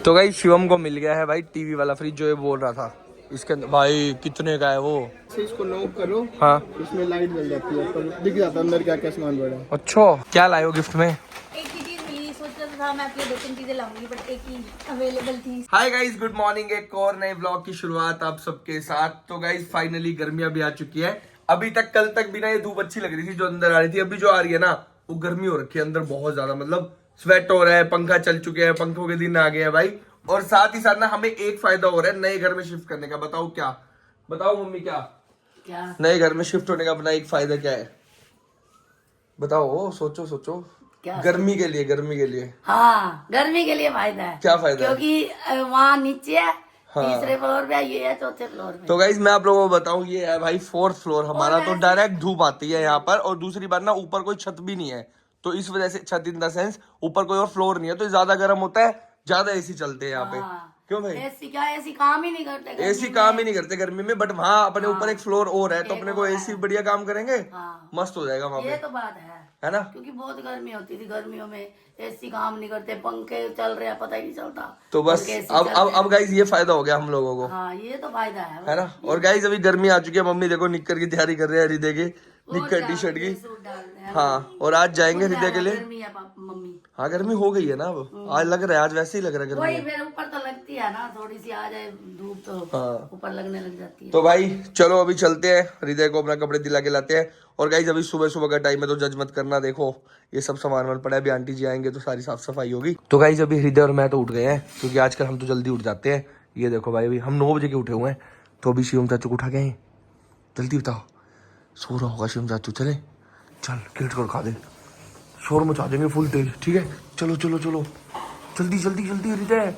तो गाइस शिवम को मिल गया है भाई टीवी वाला फ्रिज जो ये बोल रहा था। इसके अंदर भाई कितने का है वो? इसको नॉक करो, हाँ इसमें लाइट जल जाती है, तो दिख जाता है अंदर क्या क्या सामान पड़ा है। अच्छा, क्या लाए हो गिफ्ट में? एक ही चीज मिली, सोचा था मैं आपके 2-3 चीजें लाऊंगी बट एक ही अवेलेबल थी। Hi guys, good morning. एक और नए ब्लॉग की शुरुआत आप सबके साथ। तो गाइस फाइनली गर्मियां भी आ चुकी है। अभी तक कल तक भी ना ये धूप अच्छी लग रही थी जो अंदर आ रही थी, अभी जो आ रही है ना वो गर्मी हो रखी है अंदर बहुत ज्यादा, मतलब स्वेट हो रहा है, पंखा चल चुके हैं, पंखों के दिन आ गए हैं भाई। और साथ ही साथ ना हमें एक फायदा हो रहा है नए घर में शिफ्ट करने का। बताओ क्या? बताओ मम्मी क्या नए घर में शिफ्ट होने का अपना एक फायदा क्या है? बताओ, सोचो सोचो। क्या गर्मी के लिए, गर्मी के लिए। हाँ, गर्मी के लिए फायदा है। क्या फायदा है? क्योंकि वहाँ नीचे है, हाँ। तीसरे फ्लोर पे ये है, चौथे फ्लोर पे। तो गाइज मैं आप लोगों को बताऊं, ये है भाई 4th फ्लोर हमारा, तो डायरेक्ट धूप आती है यहाँ पर। और दूसरी बात ना ऊपर कोई छत भी नहीं है, तो इस वजह से छत इन द सेंस ऊपर कोई और फ्लोर नहीं है, तो ज्यादा गर्म होता है, ज्यादा एसी चलते हैं यहाँ पे। हाँ। क्यों भाई? एसी क्या, एसी काम ही नहीं करते गर्मी एसी में। काम ही नहीं करते गर्मी में, बट वहाँ अपने ऊपर एक फ्लोर और है, तो एक अपने को और एसी है। बढ़िया काम करेंगे। हाँ। मस्त हो जाएगा वहाँ ये पे, तो बात है ना? क्योंकि बहुत गर्मी होती थी, गर्मियों में एसी काम नहीं करते, पंखे चल रहे हैं पता ही नहीं चलता। तो बस पंखे AC अब चल अब रहे हैं। अब गाइज ये फायदा हो गया हम लोगों को, हाँ, ये तो फायदा है ना? और गाइज अभी गर्मी आ चुकी है, मम्मी देखो निक्कर की तैयारी कर रहे हैं हृदय की, निक्कर टी शर्ट की। सूट डालते हैं। हाँ, और आज जाएंगे हृदय के लिए। गर्मी है मम्मी। हाँ गर्मी हो गई है ना अब, आज लग रहा है, आज वैसे ही लग रहा है वही गर्मी। मेरे ऊपर तो लगती है ना, थोड़ी सी आ जाए धूप तो हाँ। ऊपर लगने लग जाती है। तो भाई चलो अभी चलते हैं, हृदय को अपना कपड़े दिला के लाते हैं। और गाइज अभी सुबह सुबह का टाइम है, तो जज मत करना। देखो ये सब सामान वामान पड़ा है, अभी आंटी जी आएंगे तो सारी साफ सफाई होगी। तो गाइज अभी हृदय और मैं तो उठ गए हैं, क्योंकि आजकल हम तो जल्दी उठ जाते हैं। ये देखो भाई, अभी हम 9 बजे के उठे हुए हैं, तो अभी शिवम चाचू को उठा गए हैं। जल्दी बताओ, सो रहा होगा शिवम चाचू। चले चल, गेट कर खा दे, शोर मचा देंगे फुल तेज। ठीक है, चलो चलो चलो, जल्दी जल्दी जल्दी हृदय,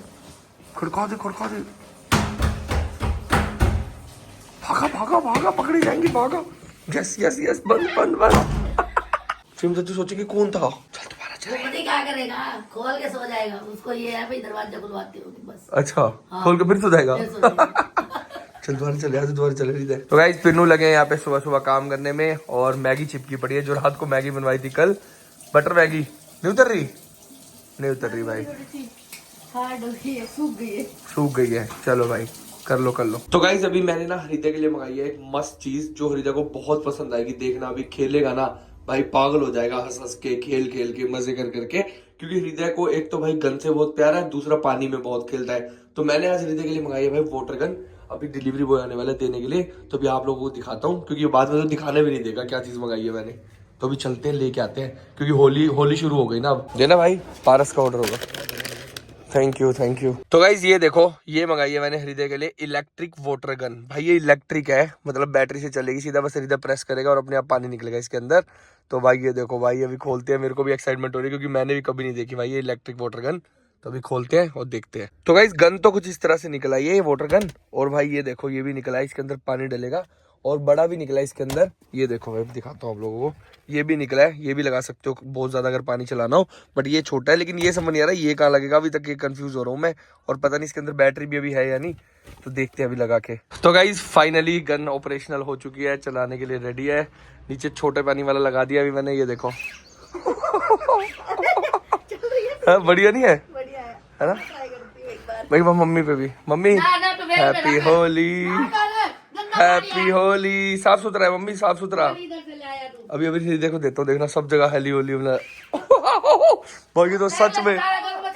खड़का दे खड़का दे। भागा भागा भागा, पकड़े जाएंगे, भागा। यस यस यस, बंद बंद बंद। फिल्म तो तू सोचे कि कौन था? चल दोबारा चले। पता नहीं क्या करेगा, खोल के सो जाएगा। उसको ये है भाई, दरवाजा खुलवाती होगी बस। अच्छा, हाँ। खोल के फिर सो जाएगा। फिर सो जाएगा। चल दोबारा चले, आज दोबारा चले हृदय। तो गाइस पिन्नू लगे हैं यहाँ पे सुबह सुबह काम करने में, और मैगी चिपकी पड़ी है, जो रात को मैगी बनवाई थी कल, बटर मैगी। नहीं उतर रही, नहीं उतर रही भाई, हार्ड हो गई है, सूख गई है। सूख गई है। चलो भाई कर लो कर लो। तो गाइस अभी मैंने ना हृदय के लिए मंगाई है एक मस्त चीज, जो हृदय को बहुत पसंद आएगी। देखना अभी खेलेगा ना भाई, पागल हो जाएगा हंस हंस के, खेल खेल के, मजे कर करके। क्योंकि हृदय को एक तो भाई गन से बहुत प्यार है, दूसरा पानी में बहुत खेलता है। तो मैंने आज हृदय के लिए मंगाई है भाई वाटर गन। अभी डिलीवरी बॉय आने वाला है देने के लिए, तो अभी आप लोगों को दिखाता हूँ, क्योंकि बाद में तो दिखाने भी नहीं देगा क्या चीज मंगाई है मैंने। तो अभी चलते हैं, लेके आते हैं, क्योंकि होली शुरू हो गई ना अब। देना भाई, पारस का ऑर्डर होगा। Thank you thank you. तो गाइज ये देखो, ये मंगाई है मैंने हृदय के लिए इलेक्ट्रिक वाटर गन। भाई ये इलेक्ट्रिक है, मतलब बैटरी से चलेगी, सीधा बस हृदय प्रेस करेगा और अपने आप पानी निकलेगा इसके अंदर। तो भाई ये देखो भाई, अभी खोलते हैं। मेरे को भी एक्साइटमेंट हो रही है, क्योंकि मैंने भी कभी नहीं देखी भाई ये इलेक्ट्रिक वाटर गन। तो अभी खोलते हैं और देखते हैं। तो गाइज गन तो कुछ इस तरह से निकला है ये वाटर गन, और भाई ये देखो ये भी निकला है, इसके अंदर पानी डलेगा, और बड़ा भी निकला है इसके अंदर। ये देखो भाई, दिखाता हूँ आप लोगों को, ये भी निकला है, ये भी लगा सकते हो बहुत ज्यादा अगर पानी चलाना हो। बट ये छोटा है, लेकिन ये समझ नहीं आ रहा ये कहाँ लगेगा, अभी तक ये कंफ्यूज हो रहा हूँ मैं। और पता नहीं इसके अंदर बैटरी भी अभी है या नहीं, तो देखते हैं अभी लगा के। तो गाइज फाइनली गन ऑपरेशनल हो चुकी है, चलाने के लिए रेडी है। नीचे छोटे पानी वाला लगा दिया अभी मैंने, ये देखो। बढ़िया नहीं है? है ना भाई? मम्मी पे भी, mummy happy Holi, happy Holi. साफ सुथरा है मम्मी, साफ सुथरा। अभी अभी देखो देता हूँ, देखना सब जगह हेली होली भाई। ये तो सच में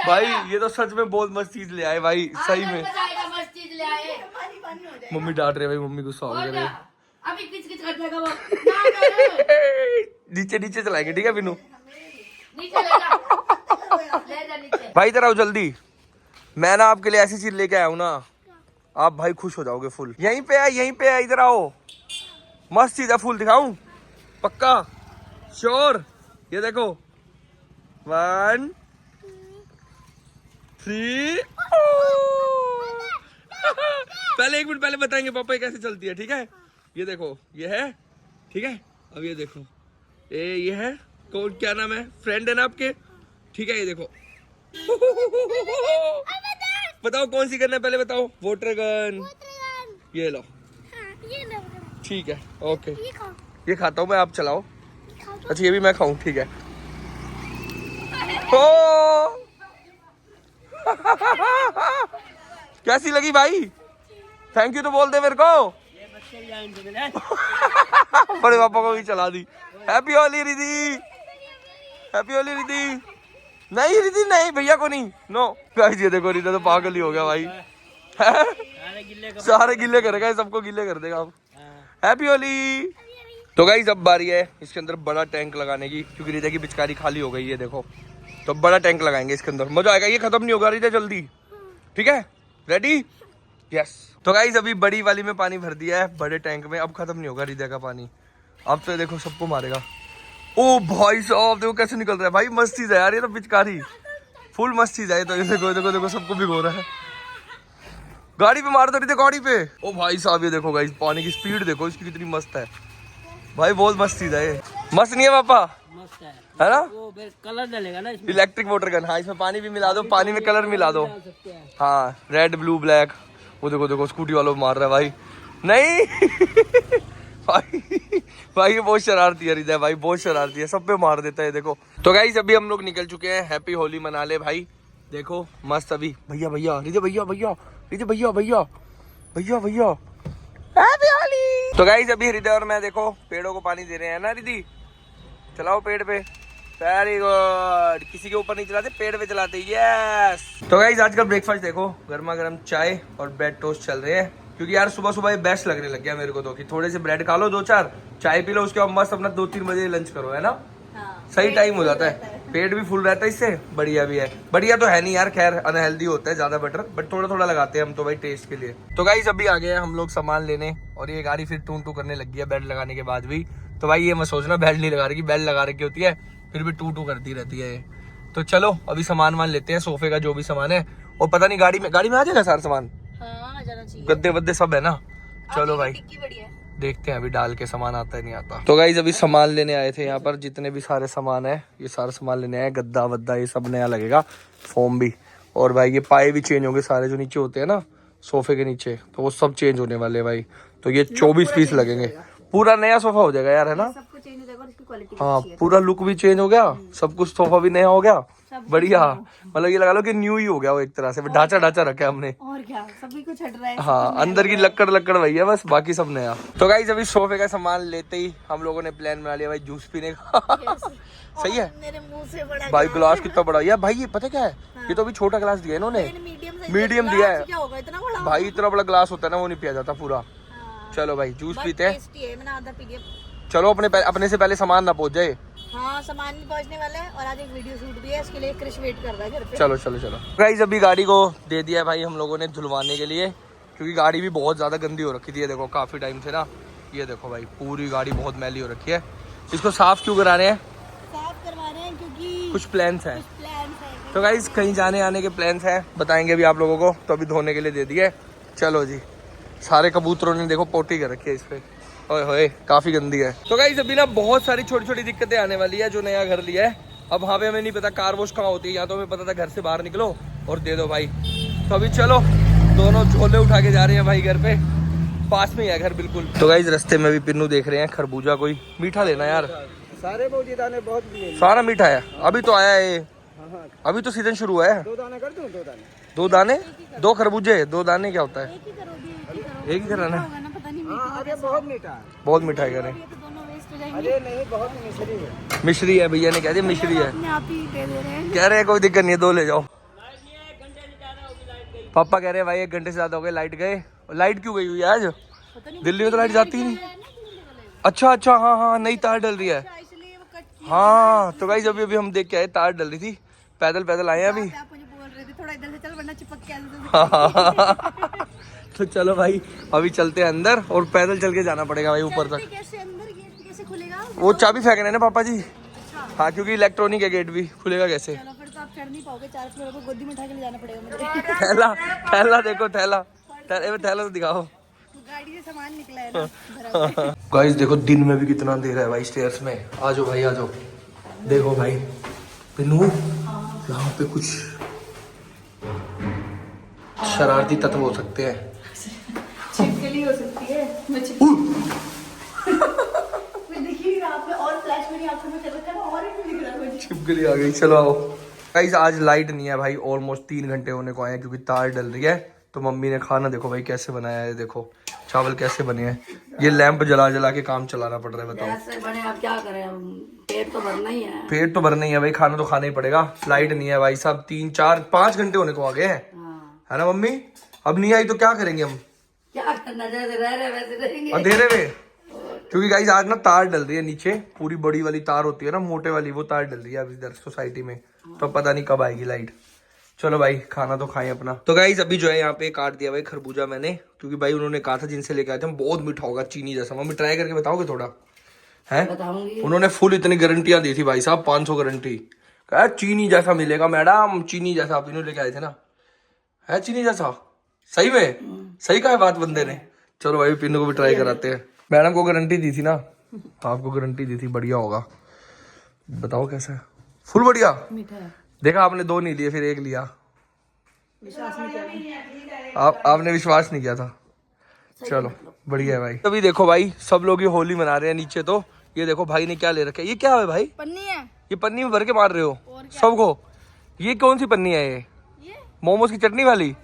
भाई, ये तो सच में बहुत मस्त चीज ले आए भाई, सही में। मम्मी डांट रहे भाई, मम्मी गुस्सा हो गई। नीचे नीचे चलाएंगे, ठीक है बिनू भाई? इधर आओ जल्दी, मैं ना आपके लिए ऐसी चीज लेके आया हूँ ना, आप भाई खुश हो जाओगे फुल। यहीं पे है, यहीं पे है, इधर आओ। मस्त चीज है, फुल दिखाऊं? पक्का श्योर? ये देखो 1 3 पहले 1 मिनट पहले बताएंगे पापा कैसे चलती है, ठीक है? ये देखो, ये है, ठीक है? अब ये देखो, ये है कौन, क्या नाम है, फ्रेंड है ना आपके, ठीक है? ये देखो बताओ कौन सी करना है पहले बताओ। वाटर गन, ये लो। ठीक है ओके, ये खाता हूँ मैं, आप चलाओ। अच्छा ये भी मैं खाऊं, ठीक है? कैसी लगी भाई? थैंक यू तो बोल दे मेरे को। बड़े पापा को भी चला दी। Happy Holi Riddhi, happy Holi Riddhi. नहीं रिद्धि नहीं, भैया को नहीं। नो गाइस ये देखो रिद्धि तो पागल ही हो गया भाई। सारे गिल्ले करेगा, सबको गिल्ले कर देगा अब। हैप्पी होली। तो गाइस अब बारी है इसके अंदर बड़ा टैंक लगाने की, क्योंकि रिद्धि की पिचकारी खाली हो गई है देखो। तो बड़ा टैंक लगाएंगे इसके अंदर, मजा आएगा। ये खत्म नहीं होगा रिद्धि जल्दी, ठीक है? रेडी? यस। तो गाइस अभी बड़ी वाली में पानी भर दिया है बड़े टैंक में, अब खत्म नहीं होगा रिद्धि का पानी। अब तो देखो सबको मारेगा। ओ भाई साहब देखो कैसे निकल रहा है भाई, मस्त चीज है यार ये तो पिचकारी, फुल मस्त चीज है। तो देखो देखो देखो सबको भिगो रहा है। गाड़ी पे मार दो रिद्धि, गाड़ी पे। ओ भाई साहब ये देखो गाइस पानी की स्पीड देखो इसकी कितनी मस्त है भाई, बहुत मस्त चीज है ये। मस्त नहीं है पापा? मस्त है ना? वो कलर डलेगा ना इसमें, इलेक्ट्रिक मोटर गन। हाँ इसमें पानी भी मिला दो, पानी में कलर मिला दो। हाँ रेड ब्लू ब्लैक। वो देखो देखो स्कूटी वालों मार रहा है भाई। नहीं भाई ये बहुत शरारती है रिद्धि भाई, बहुत शरारती है, सब पे मार देता है देखो। तो गाइस अभी हम लोग निकल चुके हैं, हैप्पी होली मना ले भाई। देखो मस्त अभी भैया भैया रिद्धि भैया भैया रिद्धि भैया भैया भैया भैया हैप्पी होली। तो गाइस अभी रिद्धि और मैं देखो पेड़ों को पानी दे रहे हैं ना रिद्धि। चलाओ पेड़ पे, वेरी गुड। किसी के ऊपर नहीं चलाते, पेड़ पे चलाते। यस। तो गाइस आज का ब्रेकफास्ट देखो, गर्मा गर्म चाय और ब्रेड टोस्ट चल रहे हैं, क्योंकि यार सुबह सुबह ये बेस्ट लगने लग गया मेरे को। तो कि थोड़े से ब्रेड खा लो 2-4, चाय पी लो, उसके बाद मस्त अपना 2-3 बजे लंच करो, है ना? हाँ, सही टाइम हो जाता है, पेट भी फुल रहता है इससे। बढ़िया भी है, बढ़िया तो है नहीं यार, खैर अनहेल्दी होता है ज्यादा बटर, बट थोड़ा थोड़ा लगाते हैं हम तो भाई टेस्ट के लिए। तो गाइस अभी आ गए हैं हम लोग सामान लेने, और ये गाड़ी फिर टू टू करने लग गई है बेल्ट लगाने के बाद भी। तो भाई ये मत सोचना बेल्ट नहीं लगा रही, बेल्ट लगा रखी होती है फिर भी टू टू करती रहती है ये। तो चलो अभी सामान वान लेते हैं, सोफे का जो भी सामान है। और पता नहीं गाड़ी में आ जाएगा सारा सामान, हाँ, आ जाना चाहिए। गद्दे वद्दे सब है ना? चलो भाई देखते हैं अभी डाल के सामान आता है नहीं आता। तो गाइस अभी सामान लेने आए थे यहाँ पर, जितने भी सारे सामान है ये सारा सामान लेने आए। गद्दा वद्दा ये सब नया लगेगा, फोम भी। और भाई ये पाए भी चेंज होंगे सारे, जो नीचे होते हैं ना सोफे के नीचे, तो वो सब चेंज होने वाले भाई। तो ये 24 पीस लगेंगे, पूरा नया सोफा हो जाएगा यार, है ना? सबको चेंज हो जाएगा और इसकी क्वालिटी हाँ पूरा लुक भी चेंज हो गया, सब कुछ, सोफा भी नया हो गया, बढ़िया। मतलब ये लगा लो कि न्यू ही हो गया वो एक तरह से, ढांचा रखा है हमने। और क्या, सभी कुछ हट रहा है। हाँ अंदर की लक्कड़ वही है बस, बाकी सब नया। तो गाइस अभी सोफे का सामान लेते ही हम लोगों ने प्लान बना लिया भाई जूस पीने का। सही है मेरे मुंह से बड़ा भाई, ग्लास कितना बड़ा यार भाई। ये पता क्या है, ये तो अभी छोटा ग्लास दिया है इन्होंने, मीडियम दिया है क्या होगा इतना बड़ा भाई। इतना बड़ा ग्लास होता है ना, वो नहीं पिया जाता पूरा। चलो भाई जूस पीते हैं। मैंने आधा पी लिया। चलो अपने से पहले सामान ना पहुंच जाए। हाँ सामान भी पहुंचने वाला है, और आज एक वीडियो शूट भी है, इसके लिए क्रिश वेट कर रहा है घर पे। चलो चलो चलो गाइस अभी गाड़ी को दे दिया है भाई हम लोगों ने धुलवाने के लिए, क्योंकि गाड़ी भी बहुत ज्यादा गंदी हो रखी थी। ये देखो काफी टाइम से ना, ये देखो भाई पूरी गाड़ी बहुत मैली हो रखी है। इसको साफ क्यों करा रहे हैं? साफ करवा रहे हैं क्योंकि कुछ प्लान्स हैं। प्लान है। तो गाइस कहीं जाने आने के प्लान्स हैं, बताएंगे अभी आप लोगों को। तो अभी धोने के लिए दे दिए। चलो जी, सारे कबूतरों ने देखो पोटी कर रखी है इस पे, ओए होए काफी गंदी है। तो गाइस अभी ना बहुत सारी छोटी छोटी दिक्कतें आने वाली है, जो नया घर लिया है। अब वहाँ पे हमें नहीं पता कार वॉश कहाँ होती है, या तो हमें पता था घर से बाहर निकलो और दे दो भाई। तो अभी चलो दोनों झोले उठा के जा रहे हैं भाई घर पे, पास में ही है घर बिल्कुल। तो गाइस रास्ते में भी पिन्नू देख रहे हैं खरबूजा, कोई मीठा लेना यार। सारे दाने बहुत सारा मीठा है, अभी तो आया है ये, अभी तो सीजन शुरू है। 2 दाने कर दूं? 2 दाने, 2 दाने, 2 खरबूजे, 2 दाने क्या होता है? एक ही कराना है। पता नहीं अरे बहुत मीठा है। बहुत मिठा है कह तो दोनों वेस्ट हो जाएंगे। अरे नहीं, बहुत मिश्री है। मिश्री है, भैया ने कह दिया मिश्री है। अपने आप ही दे दे रहे हैं। कह रहे हैं कोई दिक्कत नहीं है, 2 ले जाओ। पापा कह रहे हैं भाई 1 घंटे से ज्यादा हो गए लाइट गए। लाइट क्यों गई हुई है आज? दिल्ली में तो लाइट जाती ही नहीं। अच्छा अच्छा, हाँ हाँ नई तार डल रही है। इसलिए वो कट हाँ तो गाइस अभी हम देख के आए, तार डल रही थी, पैदल आए हैं अभी। आप मुझे बोल रहे थे थोड़ा इधर से चल वरना चिपक के तो चलो भाई अभी चलते हैं अंदर, और पैदल चल के जाना पड़ेगा भाई ऊपर तक। कैसे अंदर गेट कैसे खुलेगा? वो चाबी फेंकना है ना पापा जी। हाँ क्योंकि इलेक्ट्रॉनिक है, गेट भी खुलेगा कैसे? चलो फिर तो आप चढ़ नहीं पाओगे, 4 फ्लोर को गोदी में उठा के ले जाना पड़ेगा मुझे। थैला देखो, थैला तो दिखाओ। गाड़ी से सामान निकला है ना भरा। गाइस देखो दिन में भी कितना अंधेरा है भाई स्टेयर्स में। आ जाओ भाई आ जाओ, देखो भाई पिन्नू यहाँ पे कुछ शरारती तत्व हो सकते हैं। छिपकली हो सकती है। मैं दिख ही नहीं रहा आप में, और फ्लैश मेरी आंखों में चल रहा है और ही दिख रहा है मुझे। छिपकली आ गई। चलो आओ गाइस, आज लाइट नहीं है भाई, ऑलमोस्ट 3 घंटे होने को आए हैं, क्योंकि तार डल रही है। तो मम्मी ने खाना देखो भाई कैसे बनाया है, देखो चावल कैसे बने हैं। ये लैंप जला जला के काम चलाना पड़ रहा है, बताओ। ऐसे बने अब क्या करें, अब पेट तो भरना ही है। पेट तो भरना ही है भाई, खाना तो खाना ही पड़ेगा। लाइट नहीं है भाई साहब, 3 4 5 घंटे होने को आ गए हैं, हाँ। है ना मम्मी? अब नहीं आई तो क्या करेंगे हम? क्या करना, जैसे रह रहे वैसे रहेंगे। अंधेरे में, क्योंकि गाइस आज ना तार डल रही है नीचे, पूरी बड़ी वाली तार होती है ना, मोटे वाली, वो तार डल रही है अब इधर सोसाइटी में, तो पता नहीं कब आएगी लाइट। चलो भाई खाना तो खाएं अपना। तो गाइस अभी जो है यहाँ पे काट दिया भाई खरबूजा मैंने, क्योंकि भाई उन्होंने कहा था जिनसे लेके आए थे हम, बहुत मीठा होगा चीनी जैसा। मम्मी ट्राई करके बताओगे थोड़ा? है बताऊंगी। उन्होंने फुल इतनी गारंटियां दी थी भाई साहब, 500 गारंटी। कहा चीनी जैसा मिलेगा मैडम, चीनी जैसा। आप इन्होंने लेके आए थे ना, है चीनी जैसा? सही में सही कहा है बात बंदे ने। चलो भाई पिन्नू को भी ट्राई कराते हैं। मैडम को गारंटी दी थी ना, तो आपको गारंटी दी थी, बढ़िया होगा। बताओ कैसा है? फुल बढ़िया मीठा है। देखा आपने 2 नहीं लिए, फिर 1 लिया। विश्वास नहीं किया। आपने विश्वास नहीं किया था। चलो बढ़िया है भाई। अभी देखो भाई सब लोग ये होली मना रहे हैं नीचे, तो ये देखो भाई ने क्या ले रखा है। ये क्या है भाई? पन्नी है। ये पन्नी में भर के मार रहे हो सबको? ये कौन सी पन्नी है ये? मोमोज की चटनी वाली?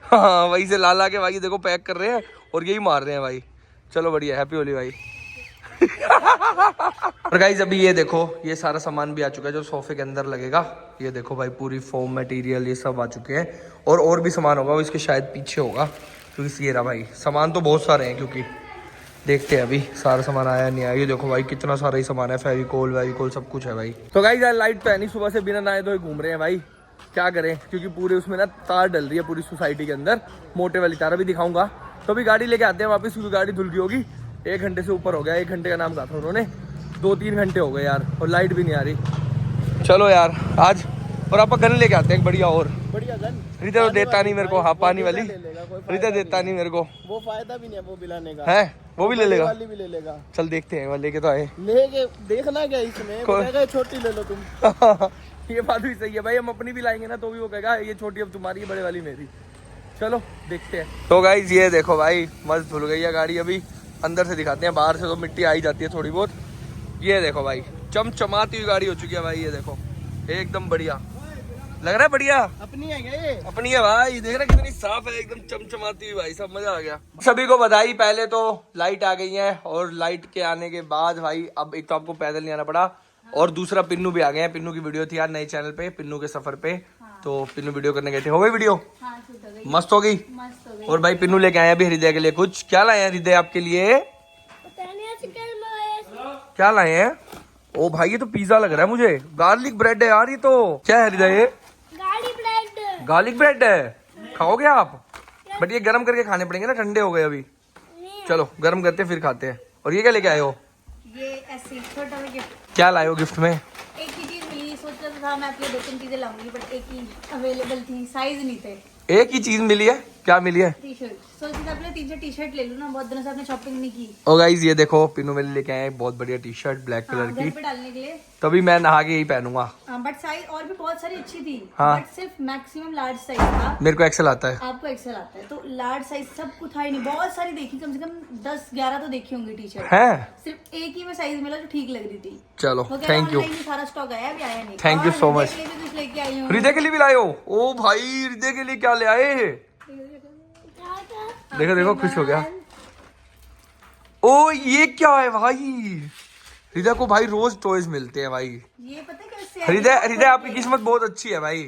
हाँ वही से ला ला के भाई देखो पैक कर रहे हैं और यही मार रहे हैं भाई। चलो बढ़िया, हैप्पी होली भाई। और गाइज अभी ये देखो ये सारा सामान भी आ चुका है जो सोफे के अंदर लगेगा। ये देखो भाई पूरी फोम मटेरियल ये सब आ चुके हैं, और भी सामान होगा वो इसके शायद पीछे होगा, क्योंकि ये रहा भाई सामान तो बहुत सारे हैं, क्योंकि देखते हैं अभी सारा सामान आया नहीं आया। ये देखो भाई कितना सारा ही सामान है, फेविकोल वेविकोल सब कुछ है भाई। तो गाइज यार लाइट तो है नहीं, सुबह से बिना नहाए धोए घूम रहे हैं भाई, क्या करें, क्योंकि पूरे उसमें ना तार डल रही है पूरी सोसाइटी के अंदर, मोटे वाली तार। अभी दिखाऊंगा। तो अभी गाड़ी लेके आते हैं वापस, क्योंकि गाड़ी धुल गई होगी। 1 घंटे से ऊपर हो गया, 1 घंटे का नाम कहा था उन्होंने, 2-3 घंटे हो गए यार, और लाइट भी नहीं आ रही। चलो यार आज, और आप गन लेके आते हैं बढ़िया, और बढ़िया गन। हृदय तो देता नहीं मेरे को। हाँ पानी वाली हृदय देता नहीं मेरे को, वो फायदा भी नहीं है वो पिलाने का है, वो भी ले लेगा। वाली भी ले लेगा। चल देखते हैं, वो लेके तो आए। लेके देखना क्या इसमें, वो कहेगा छोटी ले लो तुम। ये बात भी सही है भाई, हम अपनी भी लाएंगे ना तो भी वो कहेगा ये छोटी अब तुम्हारी, बड़े वाली मेरी। चलो देखते हैं। तो गाइज ये देखो भाई मस्त धुल गई है गाड़ी। अभी अंदर से दिखाते हैं, बाहर से तो मिट्टी आई जाती है थोड़ी बहुत। ये देखो भाई चमचमाती हुई गाड़ी हो चुकी है भाई, ये देखो एकदम बढ़िया लग रहा है। बढ़िया अपनी है क्या ये? अपनी है भाई, देख रहा कितनी साफ है, एकदम चमचमाती हुई भाई, सब मजा आ गया। सभी को बधाई। पहले तो लाइट आ गई है, और लाइट के आने के बाद भाई अब एक तो आपको पैदल नहीं आना पड़ा, और दूसरा पिन्नू भी आ गए हैं। पिन्नू की वीडियो थी यार नए चैनल पे, पिन्नू के सफर पे, तो पिन्नू वीडियो करने गए थे। हो गई वीडियो? हाँ, शूट हो गई। मस्त हो गई। मस्त हो गई। और भाई पिन्नू लेके आए हैं अभी हृदय के लिए कुछ। क्या लाए हैं हृदय आपके लिए? क्या लाए हैं? ओ भाई ये तो पिज्जा लग रहा है मुझे, गार्लिक ब्रेड है यार ये तो। क्या है हृदय? गार्लिक ब्रेड है, खाओगे आप? बट ये गर्म करके खाने पड़ेंगे ना, ठंडे हो गए अभी। चलो गर्म करते हैं फिर खाते हैं। और ये क्या लेके आए हो? ये ऐसे छोटा सा गिफ्ट। क्या लाए हो गिफ्ट में? एक ही चीज मिली, सोचा तो था मैं आपके लिए 2-3 चीजें लाऊंगी, बट एक ही अवेलेबल थी, साइज नहीं थे। एक ही चीज मिली है? क्या मिली है? T shirt. सोचा था अपने 3-4 टी शर्ट ले लूं ना, बहुत दिनों से आपने शॉपिंग नहीं की। ओ गाइज ये देखो पिन्नू मेरे लेके आए हैं बहुत बढ़िया टी शर्ट ब्लैक कलर हाँ, घर की, पे डालने के लिए। तभी मैं नहा के यही पहनूंगा। बट साइज और भी बहुत सारी अच्छी थी, हाँ। बट सिर्फ मैक्सिमम लार्ज साइज था। मेरे को एक्सेल आता है। आपको एक्सेल आता है, तो लार्ज साइज सब कुछ था ही नहीं। बहुत सारी देखी, कम से कम 10-11 तो देखी होंगी टी शर्ट। है सिर्फ एक ही में साइज मिला जो ठीक लग रही थी। चलो वो कह रहा थैंक यू। online ही सारा स्टॉक आया, अभी आया नहीं। Thank you और so हृदय much। के लिए भी कुछ लेके आई हूँ। हृदय के लिए भी लाए हो? ओ भाई हृदय के लिए क्या ले आए? देखो देखो खुश हो गया। ओ ये क्या है भाई? हृदय को भाई रोज टॉयज मिलते हैं भाई। ये पता है कैसे है? हृदय आपकी किस्मत बहुत अच्छी है भाई,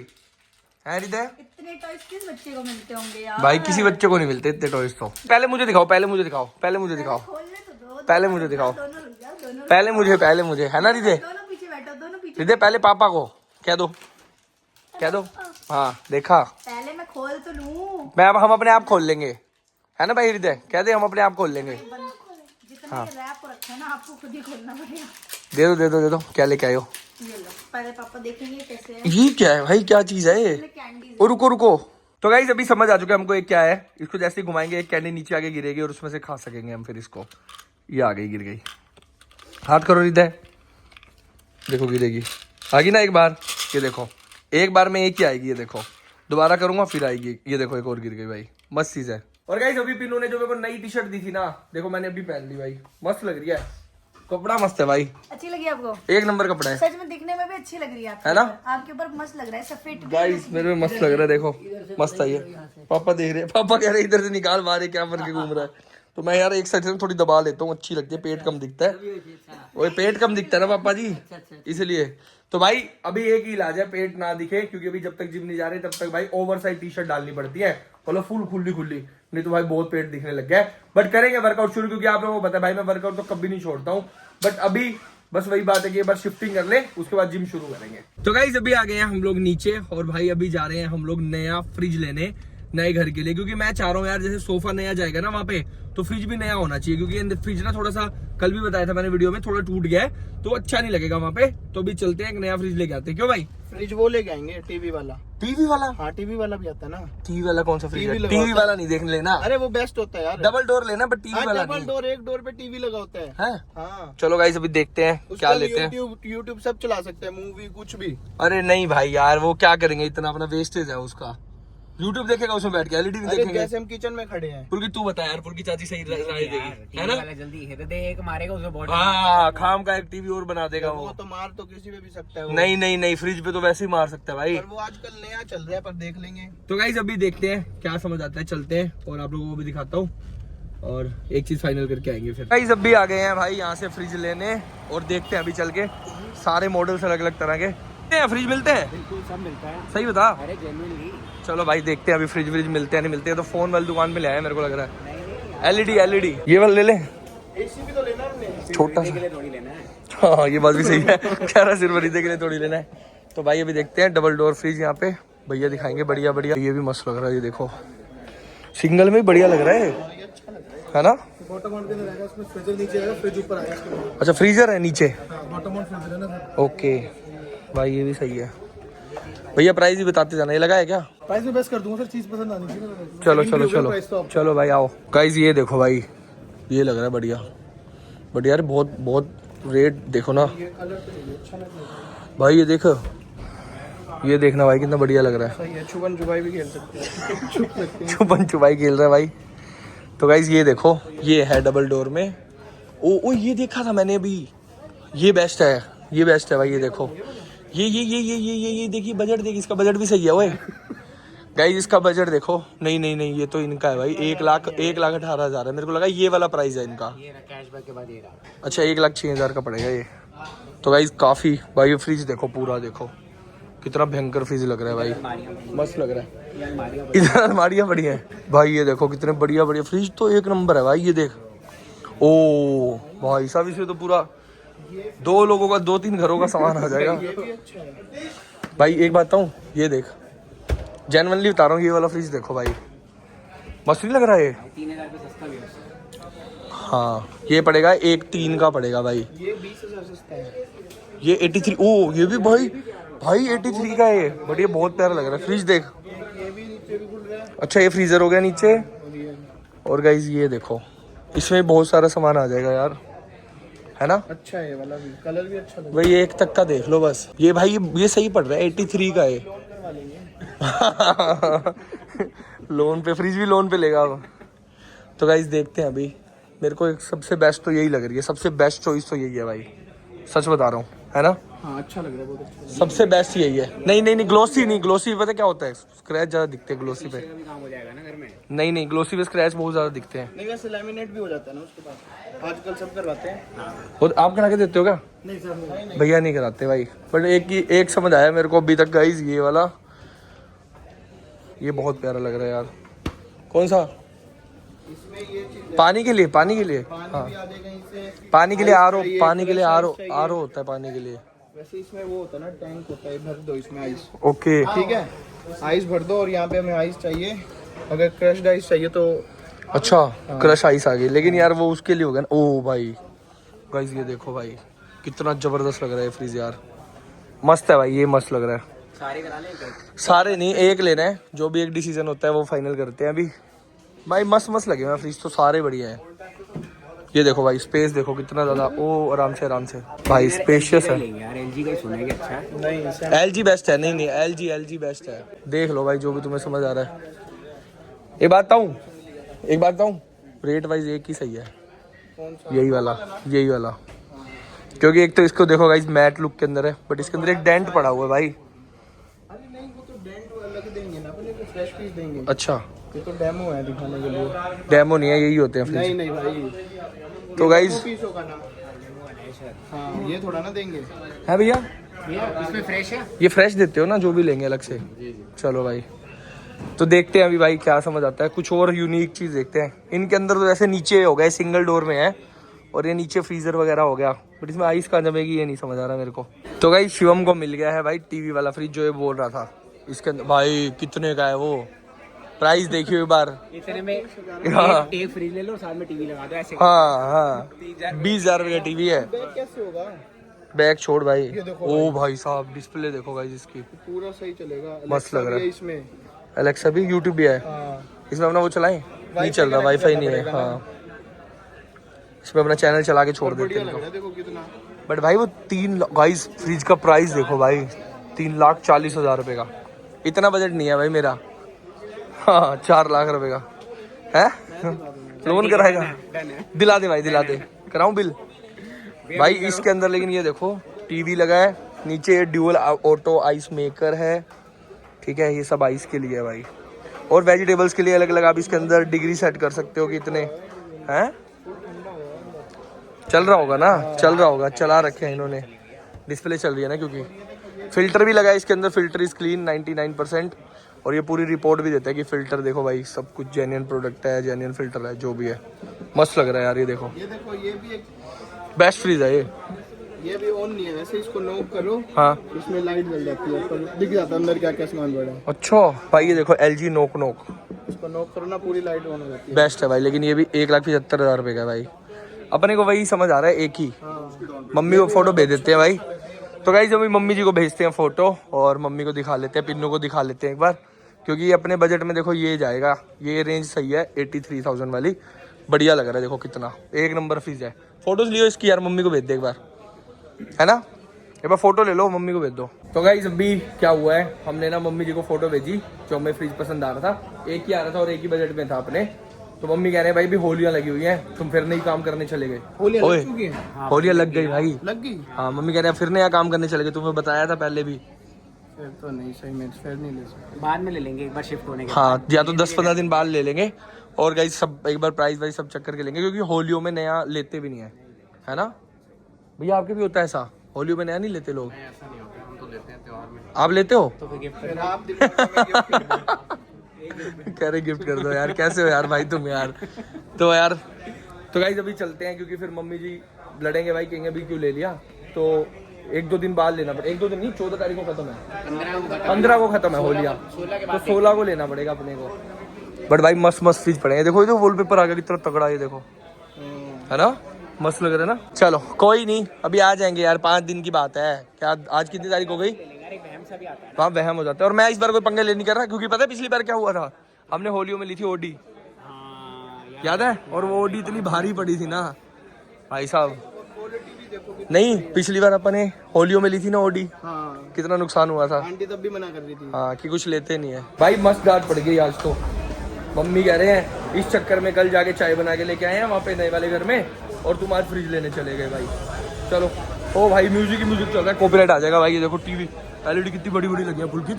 है हृदय? इतने टॉयज किस बच्चे को मिलते होंगे यार? भाई किसी बच्चे को नहीं मिलते इतने टॉयज तो। पहले मुझे दिखाओ, पहले मुझे दिखाओ, पहले मुझे दिखाओ, खोलने तो दो। पहले मुझे दिखाओ, दोनों रुक जाओ, दोनों पहले मुझे, है ना हृदय? दोनों पीछे बैठो, दोनों पीछे। हृदय पहले पापा को कह दो, कह दो। हाँ देखा, पहले मैं खोल तो लूं। हम अपने आप खोल लेंगे, है ना भाई हृदय? कह दे हम अपने आप खोल लेंगे। जितना ये रैप रखा है ना, आपको खुद ही खोलना पड़ेगा। दे दो दे दो दे दो। क्या लेके आए हो? ये लो, पहले पापा देखेंगे कैसे है। ये क्या है भाई, क्या चीज है ये? कैंडीज। ओ रुको रुको। तो गाइस अभी समझ आ चुका है हमको एक क्या है। इसको जैसे ही घुमाएंगे एक कैंडी नीचे आके गिरेगी और उसमें से खा सकेंगे हम फिर इसको। ये आ गई, गिर गई। हाथ करो हृदय, देखो गिरेगी। आ गई ना एक बार, ये देखो एक बार में एक ही आएगी, ये देखो। दोबारा करूंगा फिर आएगी, ये देखो एक और गिर गई भाई। मस्त चीज है। और गाइस अभी पिन्नू ने जो मेरे को नई टी शर्ट दी थी ना, देखो मैंने अभी पहन ली भाई, मस्त लग रही है। कपड़ा मस्त है भाई, अच्छी लगी आपको? एक नंबर कपड़ा है सच में दिखने में भी अच्छी लग रही है है ना? आपके ऊपर मस्त लग रहा है, सफेद गाइस मेरे में मस्त लग रहा है, देखो मस्त है ये। पापा देख रहे हैं, पापा कह रहे हैं इधर से निकाल, बाहर क्या बन के घूम रहा है। तो मैं यार एक साइड से थोड़ी दबा लेता हूँ, अच्छी लगती है, पेट कम दिखता है। वो पेट कम दिखता है ना पापा जी, इसलिए। तो भाई अभी एक ही इलाज है, पेट ना दिखे, क्योंकि अभी जब तक जिम नहीं जा रहे तब तक भाई ओवर साइज टी शर्ट डालनी पड़ती है, मतलब फुल खुली खुली, नहीं तो भाई बहुत पेट दिखने लग गया है। बट करेंगे वर्कआउट शुरू, क्योंकि आप लोगों को पता है भाई मैं वर्कआउट तो कभी नहीं छोड़ता हूँ। बट अभी बस वही बात है कि एक बार शिफ्टिंग कर ले, उसके बाद जिम शुरू करेंगे। तो गाइस अभी आ गए हैं हम लोग नीचे, और भाई अभी जा रहे हैं हम लोग नया फ्रिज लेने नए घर के लिए, क्योंकि मैं चाह रहा हूँ यार जैसे सोफा नया जाएगा ना वहाँ पे, तो फ्रिज भी नया होना चाहिए, क्योंकि फ्रिज ना थोड़ा सा, कल भी बताया था मैंने वीडियो में, थोड़ा टूट गया है तो अच्छा नहीं लगेगा वहाँ पे। तो अभी चलते हैं एक नया फ्रिज लेके आते हैं। क्यों भाई? फ्रिज वो लेके आएंगे टीवी वाला। टीवी वाला? हाँ टीवी वाला भी आता है ना। टीवी वाला कौन सा फ्रिज है? टीवी टीवी वाला नहीं देखने लेना, अरे वो बेस्ट होता है यार, डबल डोर लेना, बट टीवी वाला डबल नहीं। डोर, एक डोर पे टीवी लगा होता है। है? हाँ चलो गाइस अभी देखते हैं क्या लेते हैं। यूट्यूब सब चला सकते हैं, मूवी कुछ भी। अरे नहीं भाई यार, वो क्या करेंगे, इतना अपना वेस्टेज है उसका। यूट्यूब देखेगा उसमें बैठ के, एलईडी भी देखेंगे। जैसे हम किचन में खड़े हैं। पुरकी तू बता यार, पुरकी चाची सही राय देगी है ना? जल्दी है तो दे, एक मारेगा उसमें बहुत। हाँ खाम का एक टीवी और बना देगा वो वो। तो मार तो किसी पे भी सकता है वो। नहीं नहीं नहीं, फ्रिज पे तो वैसे ही मार सकता है भाई। पर वो आजकल नया चल रहा है, पर देख लेंगे। तो गाइस अभी देखते हैं क्या समझ आता है, चलते हैं और आप लोगों को भी दिखाता हूँ, और एक चीज फाइनल करके आएंगे फिर। गाइस अभी आ गए हैं भाई यहाँ से फ्रिज लेने, और देखते हैं अभी चल के सारे मॉडल्स अलग अलग तरह के फ्रिज मिलते हैं। बिल्कुल सब मिलता है। सही बता? अरे जेन्युइनली। चलो भाई देखते हैं अभी फ्रिज व्रिज मिलते हैं नहीं मिलते हैं। तो फोन वाली दुकान पे ले आए मेरे को लग रहा है। एलईडी ये वाला ले लें, एसी भी तो लेना हमने। छोटा सा। थोड़ी लेना है। हाँ ये बात भी सही है, कह रहा सिर्फ खरीदने के लिए थोड़ी लेना है। तो भाई अभी देखते हैं डबल डोर फ्रिज यहाँ पे भैया दिखाएंगे, बढ़िया बढ़िया। ये भी मस्त लग रहा है, ये देखो सिंगल में बढ़िया लग रहा है ना? बॉटम माउंट के अंदर आएगा, उसमें फ्रीजर नीचे आएगा, फ्रिज ऊपर आएगा। अच्छा फ्रीजर है नीचे? बॉटम माउंट फ्रीजर है ना। ओके भाई ये भी सही है। भैया प्राइस ही बताते जाना, ये लगा है क्या? प्राइस में बेस्ट कर दूंगा सर, चीज पसंद आनी चाहिए। चलो चलो चलो चलो भाई आओ। गाइस ये देखो भाई, ये लग रहा है बढ़िया बढ़िया यार, बहुत बहुत रेट देखो ना भाई, ये देखो ये देखना भाई कितना बढ़िया लग रहा है। सही है, छुपन छुपाई भी खेल सकते हैं। छुपन छुपाई खेल रहा है भाई। तो गाइस ये देखो, ये है डबल डोर में। ओ ये देखा था मैंने अभी, ये बेस्ट है, ये बेस्ट है भाई। ये देखो ये देखिए बजट देखिए, इसका बजट भी सही है ओए गाइस, इसका बजट देखो। नहीं ये तो इनका है भाई, 1,18,000 है। मेरे को लगा ये वाला प्राइस है इनका। कैशबैक के बाद ये रहा। अच्छा 1,06,000 का पड़ेगा ये। तो गाइस काफी भाई, फ्रिज देखो पूरा, देखो कितना भयंकर फ्रिज लग रहा है भाई, मस्त लग रहा है। इधर अलमारियां बड़ी हैं भाई, ये देखो कितने बढ़िया बढ़िया फ्रिज, तो एक नंबर है भाई। ये देख, ओ भाई साहब इसमें तो पूरा 2 लोगों का 2-3 घरों का सामान आ जाएगा भाई। एक बात बताऊं, ये देख जेन्युइनली बता रहा हूँ, ये वाला फ्रिज देखो भाई, मस्त नहीं लग रहा है? 3,000 पे सस्ता भी है। हाँ ये पड़ेगा 1,3 का पड़ेगा भाई। ये 20,000 सस्ता है। ये 83, ओ ये भी भाई 83 का है, बढ़िया बहुत प्यारा लग रहा है फ्रिज। देख ये भी नीचे भी खुल रहा है। अच्छा ये फ्रीजर हो गया नीचे। और गाइस ये देखो, इसमें बहुत सारा सामान आ जाएगा यार, है ना? अच्छा है, ये वाला भी कलर भी अच्छा लग रहा भाई 1 तक का देख लो बस। ये भाई ये सही पड़ रहा है, 83 का है। लोन पे फ्रिज भी लोन पे लेगा अब। तो गाइस देखते हैं अभी, मेरे को एक सबसे बेस्ट तो यही लग रही है, सबसे बेस्ट चॉइस तो यही है भाई, सच बता रहा हूँ, है ना? हाँ अच्छा लग रहा है, बहुत अच्छा। सबसे बेस्ट यही है। नहीं ग्लोसी नहीं, ग्लोसी पता क्या होता है, स्क्रैच ज्यादा दिखते हैं ग्लोसी पे। भी काम हो जाएगा ना घर में। नहीं ग्लोसी पे स्क्रैच बहुत ज्यादा दिखते हैं। नहीं वैसे लैमिनेट भी हो जाता है ना उसके बाद, आजकल सब करवाते हैं। और आप करा के देते हो क्या? नहीं सर भैया नहीं कराते भाई। बट एक समझ आया मेरे को अभी तक गाइस, ये वाला ये बहुत प्यारा लग रहा है यार। कौन सा? इसमें ये चीज पानी के लिए हाँ भी आ जाएगा कहीं से। पानी के लिए आरो, पानी के लिए आरो होता है पानी के लिए। वैसे इसमें वो होता है ना, टैंक होता है, भर दो इसमें आइस। ओके ठीक है, आइस भर दो, और यहाँ पे हमें आइस चाहिए, अगर क्रश्ड आइस चाहिए तो। अच्छा क्रश आइस आ गई, लेकिन यार वो उसके लिए होगा ना। ओ भाई गाइस ये देखो भाई, कितना जबरदस्त लग रहा है फ्रिज यार, मस्त है भाई, ये मस्त लग रहा है। सारे करा लें? सारे नहीं, एक लेना है, जो भी एक डिसीजन होता है वो फाइनल करते हैं अभी भाई। मस्त लगे हुए फ्रिज तो सारे बढ़िया है। ये देखो भाई स्पेस देखो कितना ज्यादा, ओ आराम से भाई स्पेशियस है यार LG का ही सुनेंगे। अच्छा है। नहीं LG बेस्ट है। नहीं LG बेस्ट है। देख लो भाई जो भी तुम्हें समझ आ रहा है। एक बात बताऊं, रेट वाइज एक ही सही है, यही वाला क्योंकि एक तो इसको देखो गाइस मैट लुक के अंदर है, बट इसके अंदर एक डेंट पड़ा हुआ है भाई। अरे नहीं, वो तो डेंट अलग देंगे ना, अपने को फ्रेश पीस देंगे। अच्छा, ये तो डेमो है दिखाने के लिए। डेमो नहीं है, यही होते हैं नहीं फ्रिज। नहीं भाई, तो गाइस पीस होगा ना। हाँ, ये थोड़ा ना देंगे। है भैया, इसमें फ्रेश है। ये फ्रेश देते हो ना जो भी लेंगे अलग से? चलो भाई, तो देखते हैं अभी भाई क्या समझ आता है। कुछ और यूनिक चीज देखते हैं। इनके अंदर तो ऐसे नीचे हो गए, सिंगल डोर में है, और ये नीचे फ्रीजर वगैरह हो गया, बट इसमें आइस कहाँ जमेगी ये नहीं समझ आ रहा मेरे को। तो भाई शिवम को मिल गया है भाई टीवी वाला फ्रिज जो ये बोल रहा था। इसके अंदर भाई कितने का है वो, प्राइस देखियो एक बार। इतने में हाँ एक फ्रिज ले लो, साथ में टीवी लगा दो ऐसे। हाँ, 20,000 रुपये का टीवी है। बैग कैसे होगा? बैग छोड़ भाई। ये देखो ओ भाई साहब, डिस्प्ले देखो गाइस इसकी, पूरा सही चलेगा। मस्त लग रहा है। इसमें अलेक्सा भी, यूट्यूब भी है हाँ, इसमें। अपना वो चलाएं, नहीं चल रहा, वाईफाई नहीं है। हाँ, इसमें अपना चैनल चला के छोड़ देते बढ़िया हैं लग इनको। रहा है, देखो कितना। बट भाई वो 3 गाइस फ्रिज का प्राइस देखो भाई, 3,40,000 रुपये का। इतना बजट नहीं है भाई मेरा। हाँ, 4 लाख रुपए का है। लोन कराएगा? दिला दे भाई, दिला दे, कराऊं बिल भाई। इसके अंदर लेकिन ये देखो टीवी लगा है, नीचे ड्यूअल ऑटो आइस मेकर है, ठीक है, ये सब आइस के लिए है भाई। और वेजिटेबल्स के लिए अलग अलग आप इसके अंदर डिग्री सेट कर सकते हो कि इतने हैं। चल रहा होगा ना, चल रहा होगा, चला रखे हैं इन्होंने, डिस्प्ले चल रही है ना, क्योंकि फिल्टर भी लगा है इसके अंदर। फिल्टर इज क्लीन 99%, और ये पूरी रिपोर्ट भी देता है कि फिल्टर देखो भाई सब कुछ जेन्युइन प्रोडक्ट है, जेन्युइन फिल्टर है, जो भी है। मस्त लग रहा है यार ये देखो, ये देखो, ये भी एक, बेस्ट फ्रीज है ये भी ऑन नहीं है वैसे। इसको नॉक करो, हाँ इसमें लाइट जल जाती है, पर दिख जाता है अंदर क्या क्या सामान पड़ा है। अच्छा भाई, ये देखो LG नोक नोक, इसको नॉक करो ना, पूरी लाइट ऑन हो जाती है। बेस्ट है भाई। लेकिन ये भी 1,75,000 रुपये का है भाई। अपने को वही समझ आ रहा है एक ही। मम्मी को फोटो भेज देते हैं भाई। तो गाइस अभी मम्मी जी को भेजते हैं फोटो, और मम्मी को दिखा लेते हैं, पिन्नू को दिखा लेते हैं एक बार, क्योंकि ये अपने बजट में देखो ये जाएगा। ये रेंज सही है 83,000 वाली, बढ़िया लग रहा है। देखो कितना एक नंबर फ्रिज है। फोटोज लियो इसकी यार, मम्मी को भेज दे एक बार, है ना। एक बार फोटो ले लो, मम्मी को भेज दो। तो गाइस अभी क्या हुआ है, हमने ना मम्मी जी को फोटो भेजी, जो हमें फ्रिज पसंद आ रहा था। एक ही आ रहा था और एक ही बजट में था अपने। तो मम्मी कह रहे हैं भाई भी होलियां लगी हुई हैं, तुम फिर नई काम करने चले गए। होलियां लग गई भाई, लग गई। हाँ। मम्मी कह रहे हैं फिर नया काम करने चले गए, तुम्हें बताया था पहले भी। फिर तो नहीं, सही में फिर नहीं ले सकते। बाद में ले लेंगे एक बार शिफ्ट होने के हाँ, या तो 10-15 दिन बाद ले लेंगे। और गाइस सब एक बार प्राइस वाइस सब चेक करके लेंगे, क्योंकि होलियों में नया लेते भी नहीं है ना भैया। आपके भी होता है ऐसा, होलियों में नया नहीं लेते लोग? ऐसा नहीं होता, हम तो लेते हैं त्योहार में। आप लेते हो? तो फिर गिफ्ट फिर आप दिलवा में गिफ्ट कर दो। कह रहे गिफ्ट कर दो यार, कैसे हो यार भाई तुम यार। तो यार, तो गाइस अभी चलते हैं, क्योंकि फिर मम्मी जी लड़ेंगे भाई, कहेंगे अभी क्यों ले लिया। तो 1-2 दिन बाद लेना पड़ेगा। 1-2 दिन नहीं, 14 तारीख को खत्म है, 15 को खत्म है होलिया, तो 16 को लेना पड़ेगा अपने को। बट भाई मस्त मस्त फ्रिज पड़ेंगे। देखो ये जो वॉलपेपर आ गया कितना तगड़ा, ये देखो, है ना, मस्त लग रहा है ना। चलो कोई नहीं, अभी आ जाएंगे यार, 5 दिन की बात है। क्या आज कितनी तारीख हो गई? वहाँ वहम हो जाता है। और मैं इस बार कोई पंगे ले नहीं कर रहा, क्योंकि पता है पिछली बार क्या हुआ था, हमने होलियों में ली थी ओडी, याद है? और वो ओडी इतनी भारी पड़ी थी ना भाई साहब। नहीं, पिछली बार अपने होलियों में ली थी ना ओडी, हाँ, कितना नुकसान हुआ था। आंटी तब भी मना कर रही थी। हाँ, कि कुछ लेते नहीं है भाई। मस्त डांट पड़ गई आज तो। मम्मी कह रहे हैं इस चक्कर में कल जाके चाय बना के लेके आए हैं वहाँ पे नए वाले घर में, और तुम आज फ्रिज लेने चले गए भाई। चलो, ओ भाई म्यूजिक ही म्यूजिक चल रहा है, कॉपीराइट आ जाएगा भाई। ये देखो टीवी LED कितनी बड़ी बड़ी लगी है, पुलकित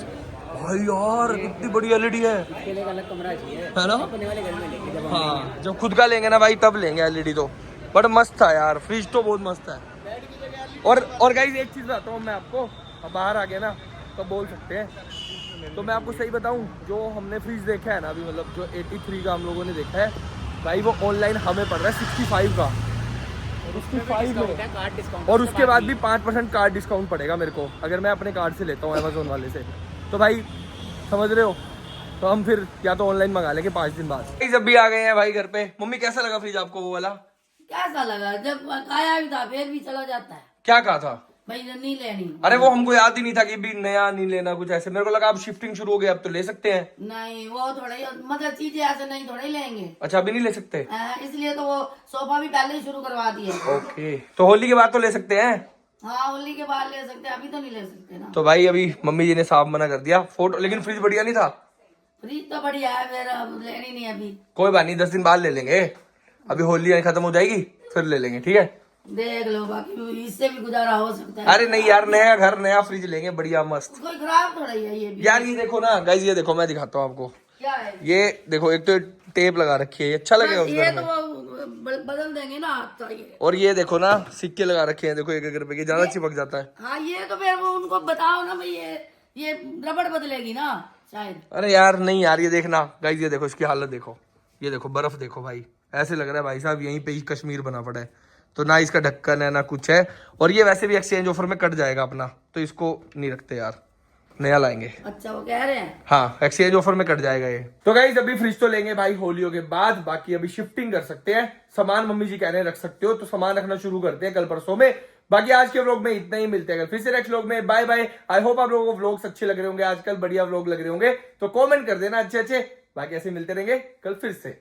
भाई यार कितनी बड़ी LED है, अलग कमरा चाहिए, है ना। अपने वाले घर में लेंगे जब हाँ, जब खुद का लेंगे ना भाई तब लेंगे LED तो। बट मस्त था यार, फ्रिज तो बहुत मस्त है। और गाइस एक चीज़ बताता हूँ मैं आपको, अब बाहर आ गया ना तो बोल सकते हैं। तो मैं आपको सही बताऊँ, जो हमने फ्रिज देखा है ना अभी, मतलब जो 83 का हम लोगों ने देखा है भाई, वो ऑनलाइन हमें पड़ रहा है 65 का, 65 में। कार्ड डिस्काउंट, और उसके बाद भी 5% कार्ड डिस्काउंट पड़ेगा मेरे को, अगर मैं अपने कार्ड से लेता हूँ अमेजोन वाले से। तो भाई समझ रहे हो, तो हम फिर या तो ऑनलाइन मंगा लेंगे 5 दिन बाद। जब भी आ गए हैं भाई घर पे। मम्मी कैसा लगा फ्रिज आपको वो वाला? कैसा लगा, जब आया भी था फिर भी चला जाता है क्या कहा था भाई, नहीं लेनी। अरे वो हमको याद ही नहीं था कि भी नया नहीं लेना कुछ ऐसे। मेरे को लगा आप शिफ्टिंग शुरू हो गई, अब तो ले सकते हैं। नहीं, वो थोड़ा ही मतलब चीजें ऐसे नहीं थोड़ा ही लेंगे। अच्छा, अभी नहीं ले सकते? इसलिए तो वो सोफा भी पहले ही शुरू करवा दिए। ओके, तो होली के बाद तो ले सकते हैं। हाँ, होली के बाद ले सकते हैं, अभी तो नहीं ले सकते ना। तो भाई अभी मम्मी जी ने साफ मना कर दिया। फोटो लेकिन फ्रिज बढ़िया नहीं था। फ्रिज तो बढ़िया है, फिर अब लेनी नहीं अभी। कोई बात नहीं, 10 दिन बाद ले लेंगे। अभी होली खत्म हो जाएगी फिर ले लेंगे, ठीक है। देख लो, बाकी इससे भी गुजारा हो सकता है। अरे नहीं यार, नया घर नया फ्रिज लेंगे बढ़िया मस्त। कोई खराब थोड़ा ही है ये भी। यार ये देखो ना गाइस, ये देखो मैं दिखाता हूँ आपको। क्या है ये देखो, एक तो टेप लगा रखी है, ये अच्छा लगेगा उस ये घर तो में। वो बदल देंगे ना चाहिए। और ये देखो ना, सिक्के लगा रखे हैं, देखो 1-1 रुपए के, ज्यादा चिपक जाता है। हाँ ये तो फिर वो उनको बताओ ना भाई, ये रबड़ बदलेगी ना शायद। अरे यार नहीं यार, ये देखना गाइस, ये देखो इसकी हालत देखो, ये देखो बर्फ देखो भाई, ऐसे लग रहा है भाई साहब यहीं पे ही कश्मीर बना पड़ा है। तो ना इसका ढक्कन है ना कुछ है, और ये वैसे भी एक्सचेंज ऑफर में कट जाएगा अपना, तो इसको नहीं रखते यार, नया लाएंगे। अच्छा वो कह रहे हैं। हाँ एक्सचेंज ऑफर में कट जाएगा ये। तो गाइस अभी फ्रिज तो लेंगे भाई होलियों के बाद, बाकी अभी शिफ्टिंग कर सकते हैं। सामान मम्मी जी कह रहे हैं रख सकते हो, तो सामान रखना शुरू करते हैं कल परसों में। बाकी आज के व्लॉग में इतना ही, मिलते हैं फिर से नेक्स्ट व्लॉग में। Bye bye. आई होप आप लोगों को व्लॉग्स अच्छे लग रहे होंगे, आजकल बढ़िया व्लॉग लग रहे होंगे, तो कमेंट कर देना अच्छे अच्छे। बाकी ऐसे मिलते रहेंगे कल फिर से।